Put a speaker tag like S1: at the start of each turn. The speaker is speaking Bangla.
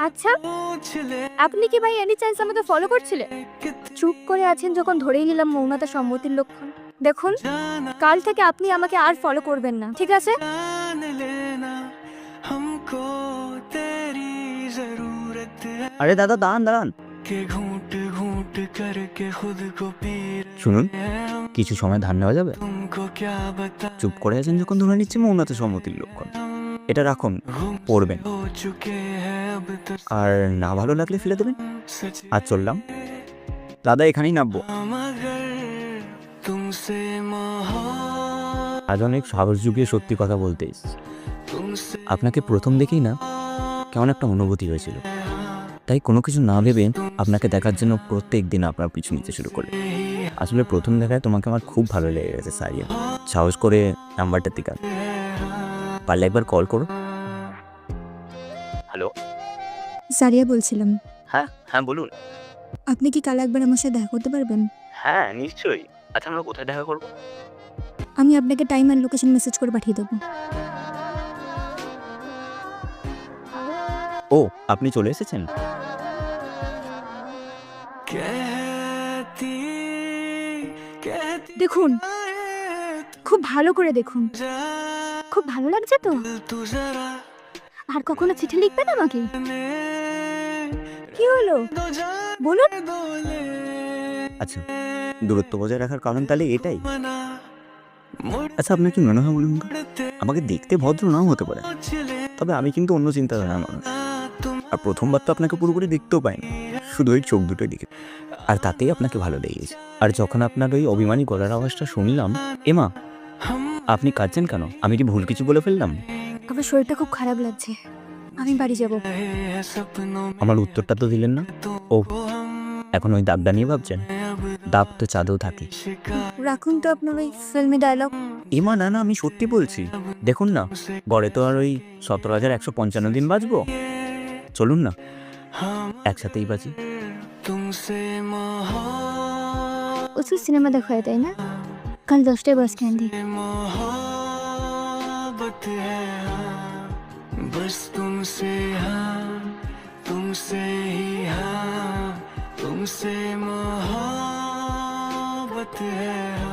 S1: আচ্ছা, আপনি কি ভাই এনি চান্স আমাকে ফলো করছিলেন? চুপ করে আছেন যখন ধরেই নিলাম মৌনতা সম্মতির লক্ষণ। দেখুন, কাল থেকে আপনি আমাকে আর ফলো করবেন না, ঠিক আছে?
S2: আরে দাদা, দাঁড়ান দাঁড়ান, শুনুন, কিছু সময় ধান নেওয়া যাবে? চুপ করে আছেন যখন ধরে নিচ্ছে মৌনতা সম্মতির লক্ষণ। এটা রাখুন, পড়বেন, আর না ভালো লাগলে ফেলে দেবেন। আর চললাম, দাদা এখানেই নামবো। আজ অনেক সাহস জুগিয়ে সত্যি কথা বলতে এসেছি। আপনাকে প্রথম দেখেই না কেমন একটা অনুভূতি হয়েছিল, তাই কোনো কিছু না ভেবে আপনাকে দেখার জন্য প্রত্যেক দিন আপনার পিছু নিতে শুরু করলে। আসলে প্রথম দেখায় তোমাকে আমার খুব ভালো লেগে গেছে সারিয়া। সাহস করে নাম্বারটা দিকা, পারলে একবার কল করো। হ্যালো,
S3: সারিয়া বলছিলাম।
S2: হ্যাঁ হ্যাঁ বলুন।
S3: আপনি কি কাল একবার আমার সাথে দেখা করতে পারবেন?
S2: হ্যাঁ নিশ্চয়ই। আচ্ছা, আমরা কোথায় দেখা করবো?
S3: আমি আপনাকে টাইম আর লোকেশন মেসেজ করে পাঠিয়ে দেবো।
S2: ও, আপনি চলে এসেছেন?
S1: দেখুন, খুব ভালো করে দেখুন। খুব ভালো লাগছে তো? আর কখনো চিঠি লিখবেন আমাকে? কি হলো বলুন।
S2: আচ্ছা, দূরত্ব বজায় রাখার কারণ তাহলে এটাই? আচ্ছা, আপনার কি মনে হয় বলুন তো? আমাকে দেখতে ভদ্র নাও হতে পারে, তবে আমি কিন্তু অন্য চিন্তাধারা মানুষ। আর প্রথমবার তো আপনাকে পুরোপুরি দেখতেও পাইনি, শুধু ওই চোখ দুটোই দেখে, আর তাতেই আপনাকে ভালো লেগেছে। আর যখন আপনার ওই অভিমানী গলার আওয়াজটা শুনলাম, এমা আপনি কাঁদছেন কেন? আমি কি ভুল কিছু বলে ফেললাম?
S3: আমার শরীরটা খুব খারাপ লাগছে, আমি বাড়ি যাব।
S2: আমার উত্তরটা তো দিলেন না। ও, এখন ওই দাগটা নিয়ে ভাবছেন? দাগ তো চাঁদেও থাকে।
S3: রাখুন তো আপনার ওই ফিল্মি ডায়লগ।
S2: এমা না না, আমি সত্যি বলছি। দেখুন না, গড়ে তো আর ওই 17,155 দিন বাঁচবো। চলুন না, একসাথেই বাঁচি।
S3: उसको সিনেমা দেখায় তাই না? কাল 10টায় বাস ক্যান্ডি।
S4: बस तुमसे हाँ, तुमसे ही हाँ, तुमसे मोहब्बत है।